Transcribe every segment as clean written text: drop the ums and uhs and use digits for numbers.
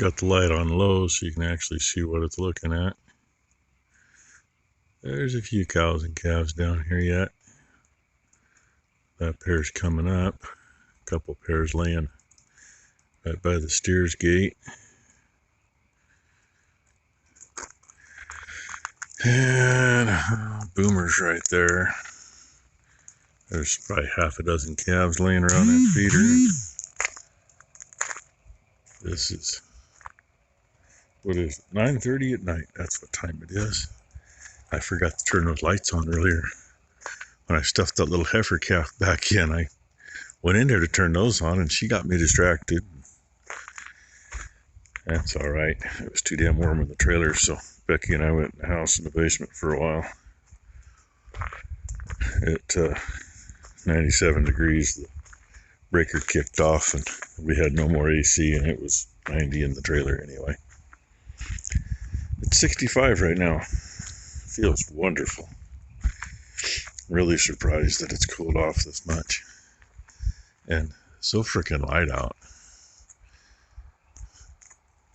Got the light on low so you can actually see what it's looking at. There's a few cows and calves down here yet. That pair's coming up. A couple pairs laying right by the steers gate. And boomers right there. There's probably half a dozen calves laying around that feeder. This is, what is it, 9:30 at night. That's what time it is. I forgot to turn those lights on earlier. When I stuffed that little heifer calf back in, I went in there to turn those on and she got me distracted. That's all right. It was too damn warm in the trailer, so Becky and I went in the house in the basement for a while. At 97 degrees, the breaker kicked off and we had no more AC, and it was 90 in the trailer anyway. It's 65 right now. Feels wonderful. Really surprised that it's cooled off this much. And so freaking light out.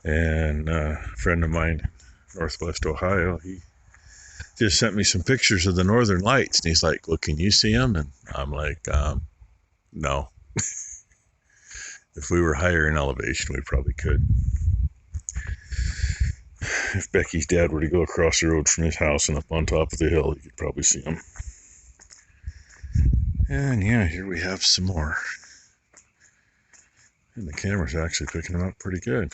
And a friend of mine, Northwest Ohio, he just sent me some pictures of the northern lights, and he's like, well, can you see them? And I'm like, no. If we were higher in elevation, we probably could. If Becky's dad were to go across the road from his house and up on top of the hill, you could probably see them. And yeah, here we have some more. And the camera's actually picking them up pretty good.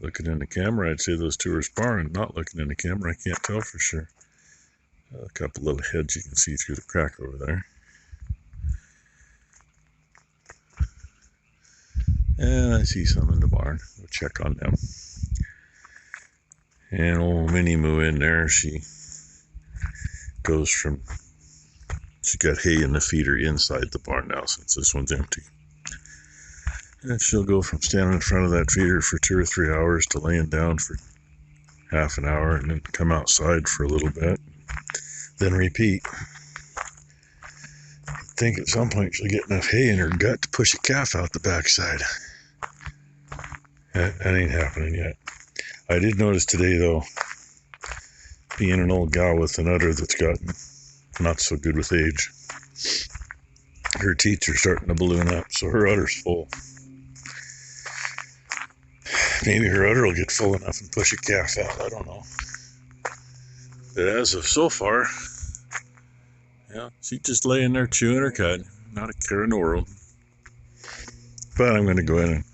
Looking in the camera, I'd say those two are sparring. Not looking in the camera, I can't tell for sure. A couple little heads you can see through the crack over there. And I see some in the barn. We'll check on them. And old Minnie Moo in there, she got hay in the feeder inside the barn now since this one's empty. And she'll go from standing in front of that feeder for 2 or 3 hours to laying down for half an hour and then come outside for a little bit. Then repeat. I think at some point she'll get enough hay in her gut to push a calf out the backside. That ain't happening yet. I did notice today, though, being an old gal with an udder that's gotten not so good with age, her teats are starting to balloon up, so her udder's full. Maybe her udder will get full enough and push a calf out, I don't know. But as of so far, yeah, she's just laying there chewing her cud, not a care in the world. But I'm going to go in and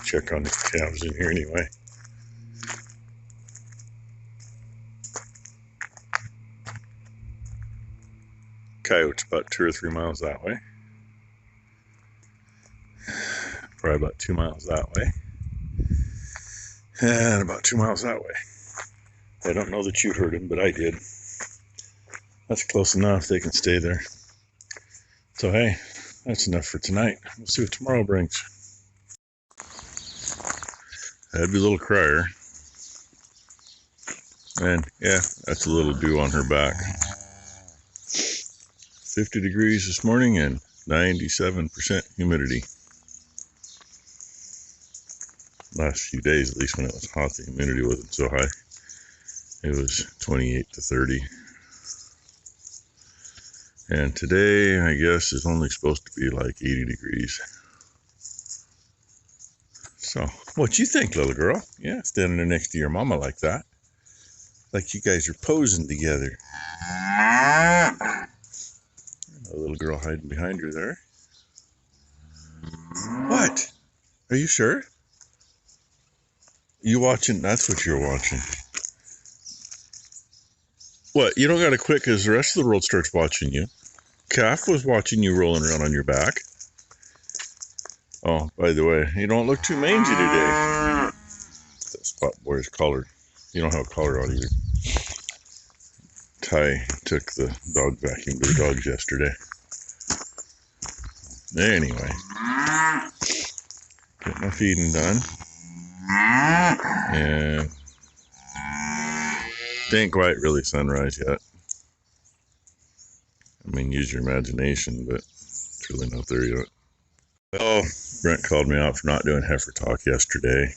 check on the calves in here anyway. Coyote's about 2 or 3 miles that way. Probably about 2 miles that way. And about 2 miles that way. I don't know that you heard him, but I did. That's close enough. They can stay there. So hey, that's enough for tonight. We'll see what tomorrow brings. That'd be a little crier. And yeah, that's a little dew on her back. 50 degrees this morning and 97% humidity. Last few days, at least when it was hot, the humidity wasn't so high. It was 28 to 30. And today, I guess, is only supposed to be like 80 degrees. So, what you think, little girl? Yeah, standing there next to your mama like that. Like you guys are posing together. A little girl hiding behind her there. What? Are you sure? You watching? That's what you're watching. What? You don't gotta quit because the rest of the world starts watching you. Calf was watching you rolling around on your back. Oh, by the way, you don't look too mangy today. That spot boy's collar. You don't have a collar on either. Ty took the dog vacuum to the dogs yesterday. Anyway, get my feeding done. And it ain't quite really sunrise yet. I mean, use your imagination, but it's really not there yet. Oh, Brent called me out for not doing heifer talk yesterday.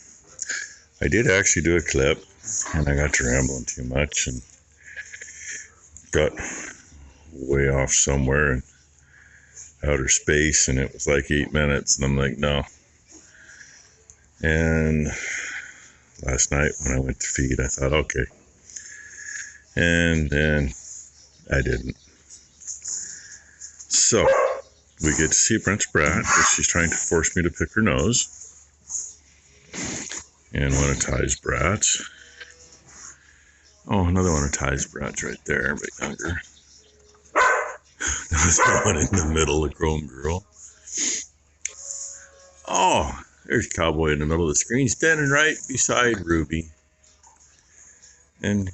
I did actually do a clip, and I got to rambling too much and got way off somewhere in outer space, and it was like 8 minutes, and I'm like, no. And last night when I went to feed, I thought, okay. And then I didn't. So we get to see Brent's brat, because she's trying to force me to pick her nose. And one of Ty's brats. Oh, another one of Ty's brats right there, but younger. There's one in the middle, a grown girl. Oh, there's Cowboy in the middle of the screen, standing right beside Ruby. And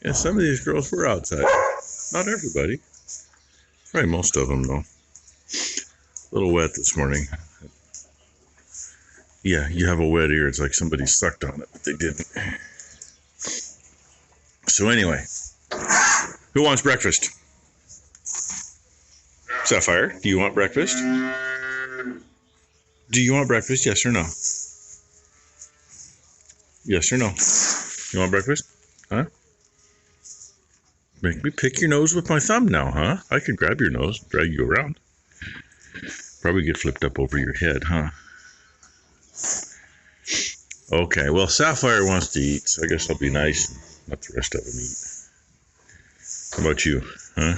yeah, some of these girls were outside. Not everybody. Probably most of them, though. A little wet this morning. Yeah, you have a wet ear. It's like somebody sucked on it, but they didn't. So anyway, who wants breakfast? Sapphire, do you want breakfast? Do you want breakfast? Yes or no? Yes or no? You want breakfast? Huh? Make me pick your nose with my thumb now, huh? I can grab your nose, drag you around. Probably get flipped up over your head, huh? Okay, well, Sapphire wants to eat, so I guess I'll be nice and let the rest of them eat. How about you, huh?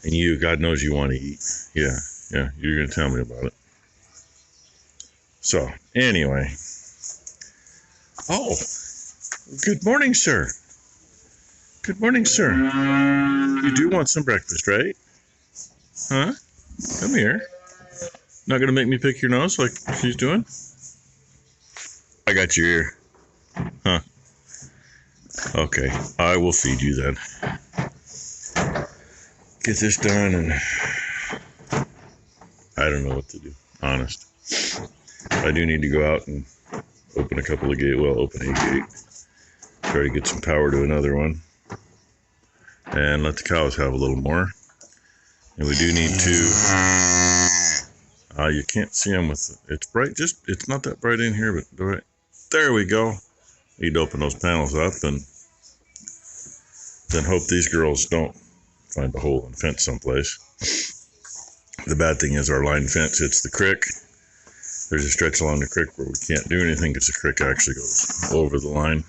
And you, God knows you want to eat. Yeah, you're going to tell me about it. So, anyway. Oh, good morning, sir. Good morning, sir. You do want some breakfast, right? Huh? Come here. Not going to make me pick your nose like she's doing? I got your ear. Huh? Okay, I will feed you then. Get this done, and I don't know what to do, honest. I do need to go out and open a couple of gates. Well, open a gate. Try to get some power to another one. And let the cows have a little more. And we do need to... you can't see them with... It's bright, it's not that bright in here, but right there we go. Need to open those panels up and then hope these girls don't find a hole in the fence someplace. The bad thing is our line fence hits the creek. There's a stretch along the creek where we can't do anything because the creek actually goes over the line.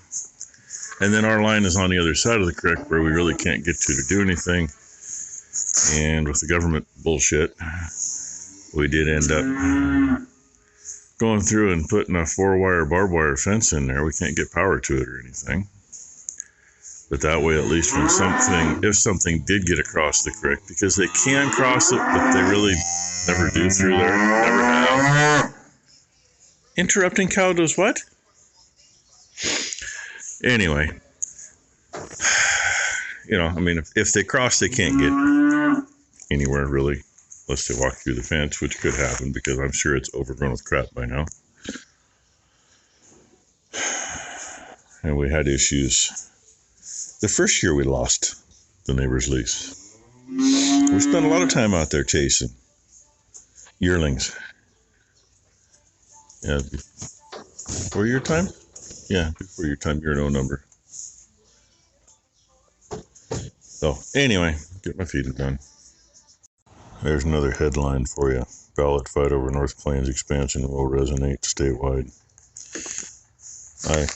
And then our line is on the other side of the creek where we really can't get to do anything. And with the government bullshit, we did end up going through and putting a 4-wire barbed wire fence in there. We can't get power to it or anything. But that way, at least when if something did get across the creek, because they can cross it, but they really never do through there. Never have. Interrupting cow does what? Anyway, I mean, if they cross, they can't get anywhere really, unless they walk through the fence, which could happen because I'm sure it's overgrown with crap by now. And we had issues. The first year we lost the neighbor's lease. We spent a lot of time out there chasing yearlings. Yeah, before your time? Yeah, before your time, you're no number. So, anyway, get my feeding done. There's another headline for you. Ballot fight over North Plains expansion will resonate statewide. I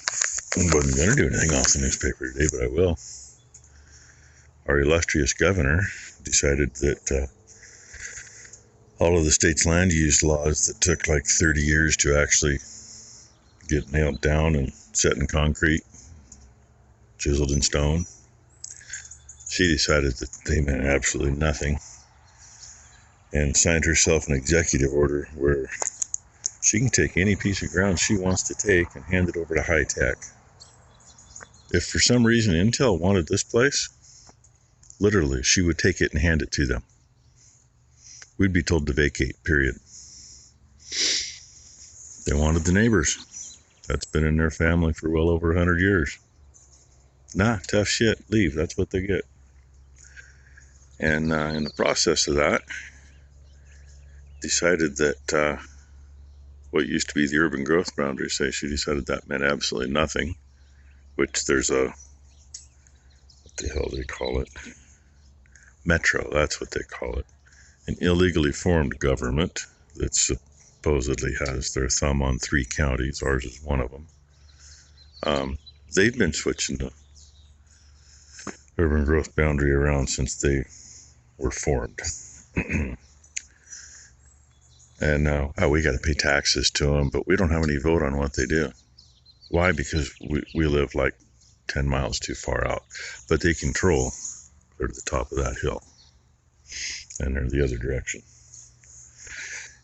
wasn't going to do anything off the newspaper today, but I will. Our illustrious governor decided that all of the state's land use laws that took like 30 years to actually get nailed down and set in concrete, chiseled in stone, she decided that they meant absolutely nothing and signed herself an executive order where she can take any piece of ground she wants to take and hand it over to high tech. If for some reason Intel wanted this place, literally, she would take it and hand it to them. We'd be told to vacate, period. They wanted the neighbors. That's been in their family for well over 100 years. Nah, tough shit. Leave. That's what they get. And in the process of that, decided that what used to be the urban growth boundary, she decided that meant absolutely nothing, which there's a, what the hell do they call it? Metro, that's what they call it. An illegally formed government that supposedly has their thumb on 3 counties. Ours is one of them. They've been switching the urban growth boundary around since they were formed. And now we got to pay taxes to them, but we don't have any vote on what they do. Why? Because we live like 10 miles too far out. But they control clear to the top of that hill. And they're the other direction.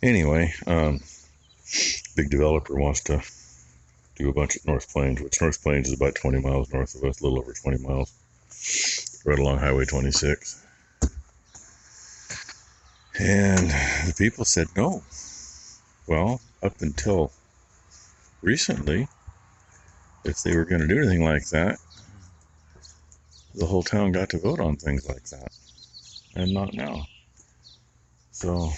Anyway, big developer wants to do a bunch at North Plains, which North Plains is about 20 miles north of us, a little over 20 miles, right along Highway 26. And the people said no. Well, up until recently, if they were going to do anything like that, the whole town got to vote on things like that, and not now. So,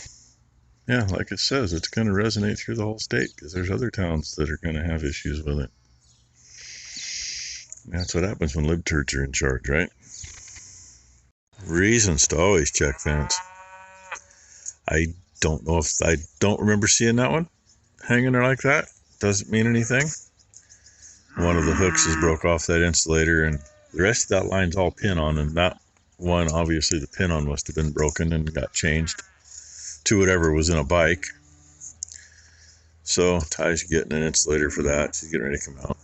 yeah, like it says, it's going to resonate through the whole state, because there's other towns that are going to have issues with it. That's what happens when libtards are in charge, right? Reasons to always check fence. I don't remember seeing that one hanging there like that. Doesn't mean anything. One of the hooks is broke off that insulator, and the rest of that line's all pin on, and that one, obviously the pin on must have been broken and got changed to whatever was in a bike. So Ty's getting an insulator for that. She's getting ready to come out.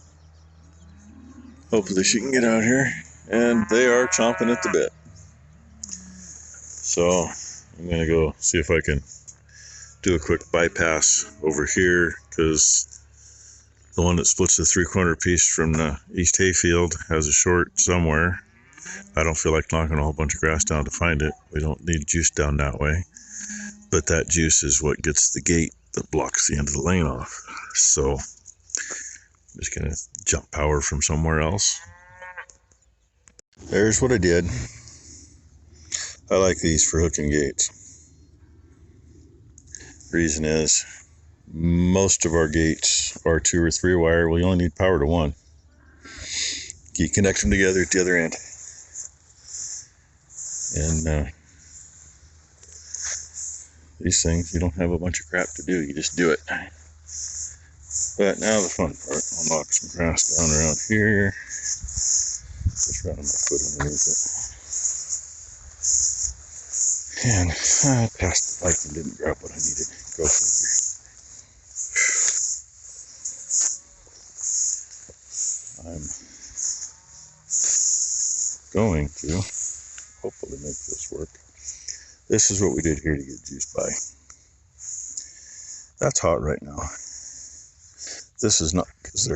Hopefully she can get out here, and they are chomping at the bit. So I'm going to go see if I can do a quick bypass over here, because the one that splits the 3/4 piece from the east hayfield has a short somewhere. I don't feel like knocking a whole bunch of grass down to find it. We don't need juice down that way. But that juice is what gets the gate that blocks the end of the lane off. So I'm just going to jump power from somewhere else. There's what I did. I like these for hooking gates. Reason is, most of our gates are 2 or 3 wire. We only need power to 1. You connect them together at the other end. And these things, you don't have a bunch of crap to do. You just do it. But now the fun part. I'll knock some grass down around here. Just running my foot underneath it. And I passed the bike and didn't grab what I needed. Go figure. I'm going to hopefully make this work. This is what we did here to get juice by. That's hot right now. This is not, because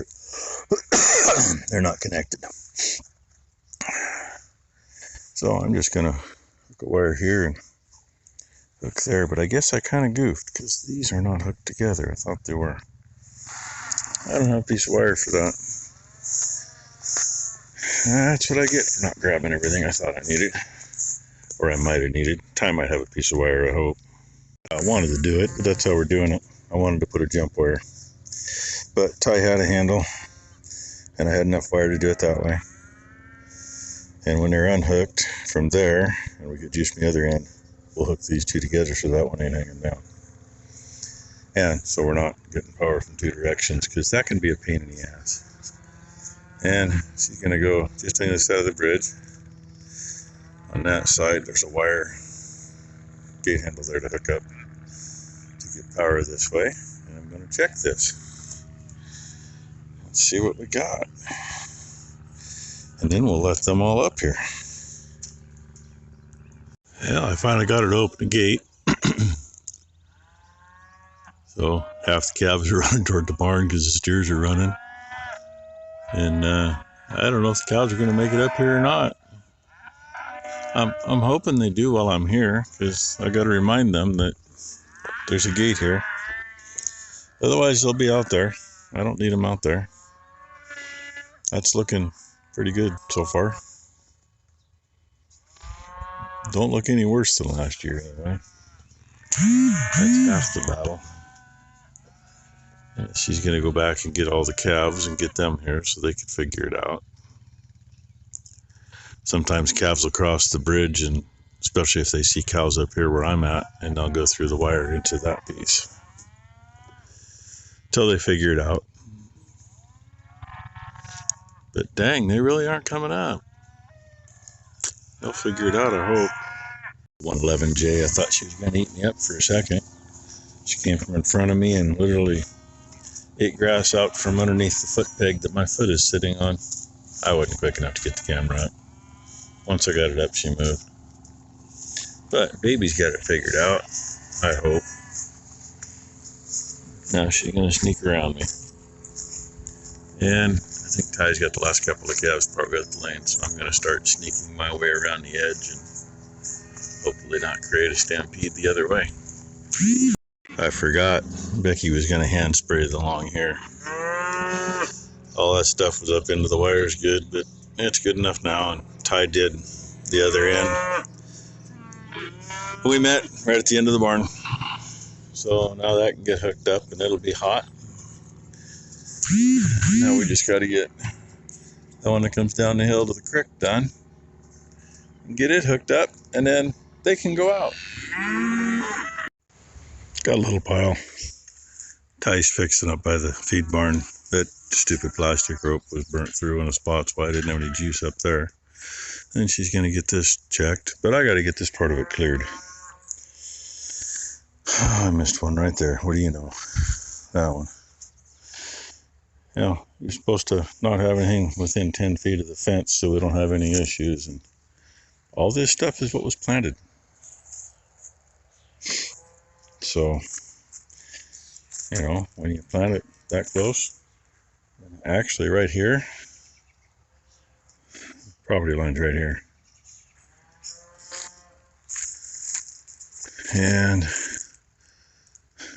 they're not connected. So I'm just gonna hook a wire here and hook there, but I guess I kind of goofed, because these are not hooked together. I thought they were. I don't have a piece of wire for that. That's what I get for not grabbing everything I thought I needed. Or I might have needed. Ty might have a piece of wire, I hope. I wanted to do it, but that's how we're doing it. I wanted to put a jump wire. But Ty had a handle, and I had enough wire to do it that way. And when they're unhooked from there, and we get juice from the other end, we'll hook these 2 together so that one ain't hanging down. And so we're not getting power from 2 directions, because that can be a pain in the ass. And she's going to go just on the side of the bridge. On that side, there's a wire gate handle there to hook up to get power this way. And I'm going to check this. Let's see what we got. And then we'll let them all up here. Yeah, I finally got her to open the gate. So half the calves are running toward the barn because the steers are running. And I don't know if the cows are going to make it up here or not. I'm hoping they do while I'm here, because I got to remind them that there's a gate here. Otherwise, they'll be out there. I don't need them out there. That's looking pretty good so far. Don't look any worse than last year, anyway. That's half the battle. And she's going to go back and get all the calves and get them here so they can figure it out. Sometimes calves will cross the bridge, and especially if they see cows up here where I'm at, and they'll go through the wire into that piece until they figure it out. But dang, they really aren't coming up. They'll figure it out, I hope. 111J, I thought she was going to eat me up for a second. She came from in front of me and literally ate grass out from underneath the foot peg that my foot is sitting on. I wasn't quick enough to get the camera up. Once I got it up, she moved. But baby's got it figured out, I hope. Now she's going to sneak around me. And I think Ty's got the last couple of calves probably got the lane, so I'm going to start sneaking my way around the edge and hopefully not create a stampede the other way. I forgot Becky was going to hand spray the long hair. All that stuff was up into the wires good, but it's good enough now, and Ty did the other end. We met right at the end of the barn, so now that can get hooked up and it'll be hot. Now we just got to get the one that comes down the hill to the creek done and get it hooked up, and then they can go out. Got a little pile. Ty's fixing up by the feed barn. That stupid plastic rope was burnt through in a spot, so I didn't have any juice up there. And she's going to get this checked, but I got to get this part of it cleared. Oh, I missed one right there. What do you know? That one. Yeah, you're supposed to not have anything within 10 feet of the fence so we don't have any issues. And all this stuff is what was planted. So, you know, when you plant it that close, actually right here, property line's right here. And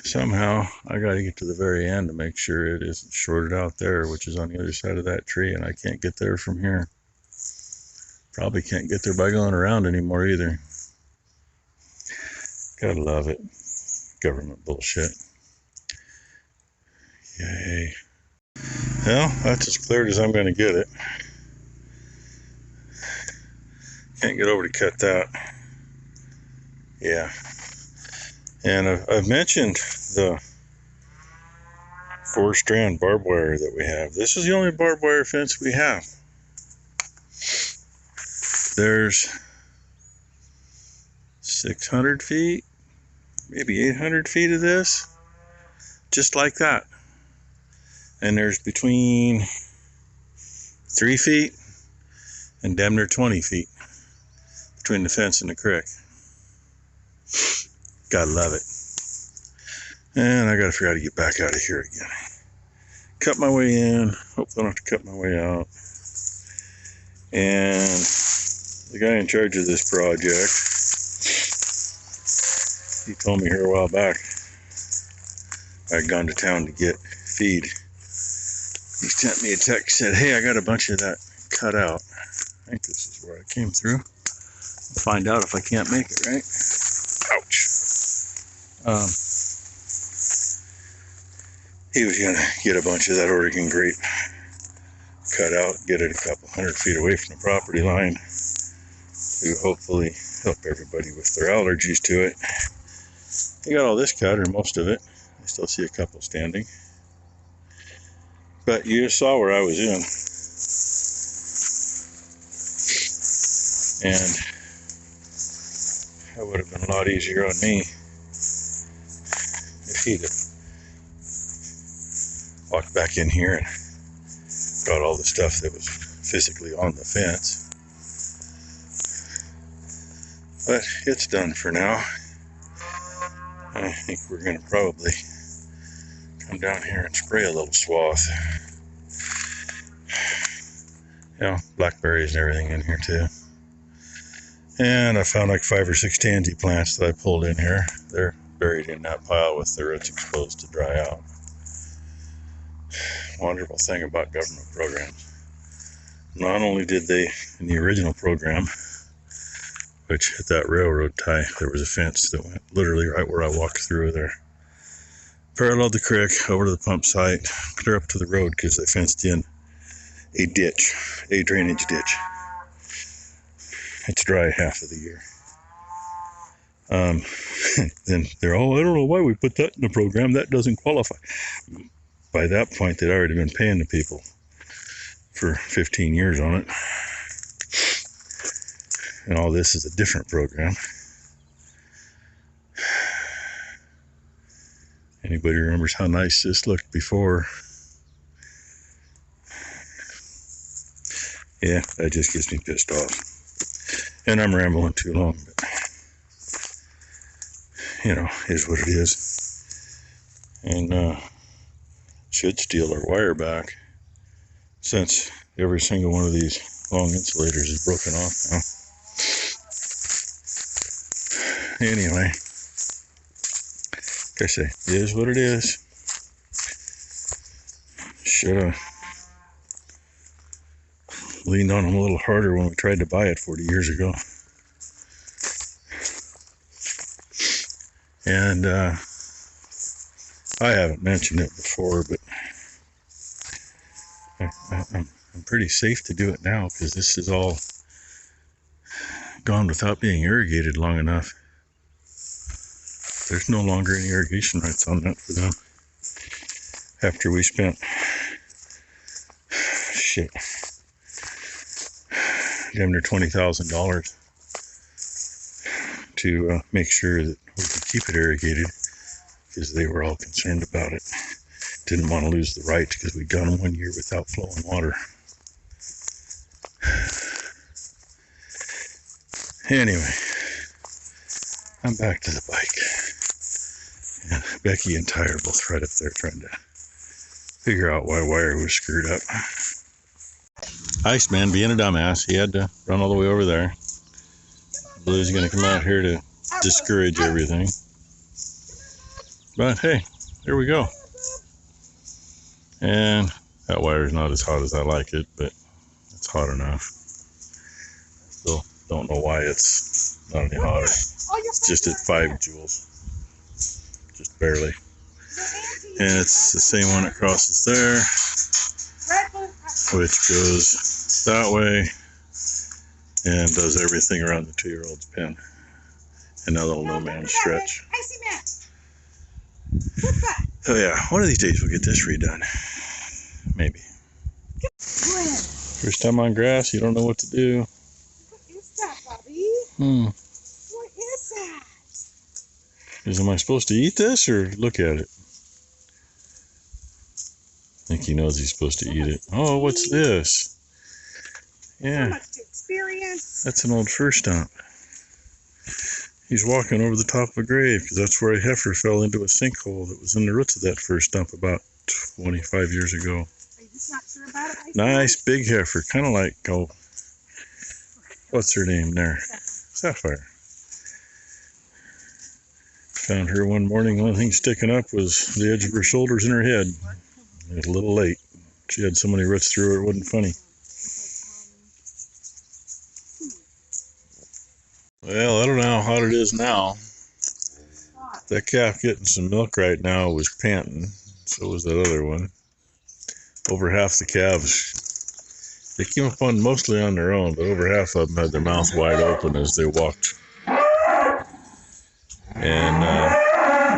somehow I got to get to the very end to make sure it isn't shorted out there, which is on the other side of that tree, and I can't get there from here. Probably can't get there by going around anymore either. Gotta love it. Government bullshit. Yay. Well, that's as cleared as I'm going to get it. Can't get over to cut that. Yeah. And I've mentioned the 4-strand barbed wire that we have. This is the only barbed wire fence we have. There's 600 feet, maybe 800 feet of this, just like that. And there's between 3 feet and damn near 20 feet between the fence and the creek. Gotta love it. And I gotta figure out how to get back out of here again. Cut my way in. Hopefully I don't have to cut my way out. And the guy in charge of this project, he told me here a while back I'd gone to town to get feed. He sent me a text, said, hey, I got a bunch of that cut out. I think this is where I came through. I'll find out if I can't make it, right? Ouch. He was going to get a bunch of that Oregon grape cut out, get it a couple 100 feet away from the property line to hopefully help everybody with their allergies to it. He got all this cut, or most of it. I still see a couple standing. But you just saw where I was in. And that would have been a lot easier on me if he'd have walked back in here and got all the stuff that was physically on the fence. But it's done for now. I think we're going to probably come down here and spray a little swath. You know, blackberries and everything in here too. And I found like 5 or 6 tansy plants that I pulled in here. They're buried in that pile with their roots exposed to dry out. Wonderful thing about government programs. Not only did they, in the original program, which at that railroad tie, there was a fence that went literally right where I walked through there. Paralleled the creek over to the pump site, clear up to the road because they fenced in a ditch, a drainage ditch. It's dry half of the year. Then they're all, I don't know why we put that in the program. That doesn't qualify. By that point, they'd already been paying the people for 15 years on it. And all this is a different program. Anybody remembers how nice this looked before? Yeah, that just gets me pissed off. And I'm rambling too long, but you know, is what it is. And should steal our wire back, since every single one of these long insulators is broken off now. Anyway, like I say, it is what it is. Should have leaned on them a little harder when we tried to buy it 40 years ago. And I haven't mentioned it before, but I'm pretty safe to do it now because this is all gone without being irrigated long enough. There's no longer any irrigation rights on that for them. After we spent damn near $20,000 to make sure that we could keep it irrigated, because they were all concerned about it. Didn't want to lose the right because we'd gone 1 year without flowing water. Anyway, I'm back to the bike. And Becky and Ty are both right up there trying to figure out why wire was screwed up. Iceman, being a dumbass, he had to run all the way over there. Blue's going to come out here to discourage everything. But hey, here we go. And that wire's not as hot as I like it, but it's hot enough. Still don't know why it's not any hotter. It's just at 5 joules. Just barely. And it's the same one that crosses there, which goes that way and does everything around the 2-year-old's pen. And that little no man's stretch. So yeah, one of these days we'll get this redone. Maybe. First time on grass, you don't know what to do. What is that, Bobby? What is that? Am I supposed to eat this or look at it? I think he knows he's supposed to eat it. Oh, what's this? Yeah, that's an old fir stump. He's walking over the top of a grave because that's where a heifer fell into a sinkhole that was in the roots of that fir stump about 25 years ago. Are you just not sure about it? Nice big heifer, kind of like, oh, what's her name there? Sapphire. Found her one morning, the only thing sticking up was the edge of her shoulders and her head. It was a little late. She had so many roots through her, it wasn't funny. Well, I don't know how hot it is now. That calf getting some milk right now was panting. So was that other one. Over half the calves, they came up on mostly on their own, but over half of them had their mouth wide open as they walked. And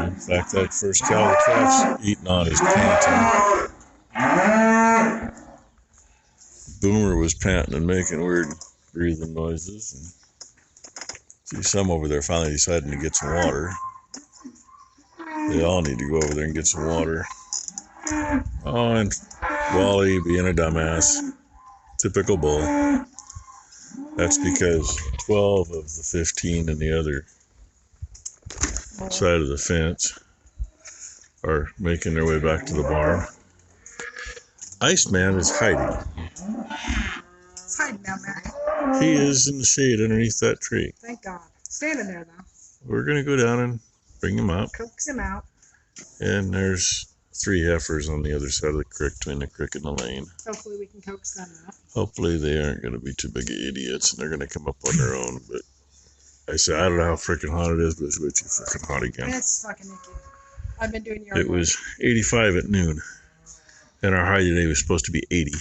in fact, that first cow the calf's eating on is panting. Boomer was panting and making weird breathing noises. And see some over there finally deciding to get some water. They all need to go over there and get some water. Oh, and Wally being a dumbass. Typical bull. That's because 12 of the 15 in the other side of the fence are making their way back to the barn. Iceman is hiding. He's hiding down there. He is in the shade underneath that tree. Thank God. Standing there, though. We're going to go down and bring him up. Coax him out. And there's 3 heifers on the other side of the creek, between the creek and the lane. Hopefully we can coax them out. Hopefully they aren't going to be too big of idiots and they're going to come up on their own. But I said, I don't know how freaking hot it is, but it's way too freaking hot again. It's fucking icky. I've been doing yard It work. was 85 at noon, and our high today was supposed to be 80.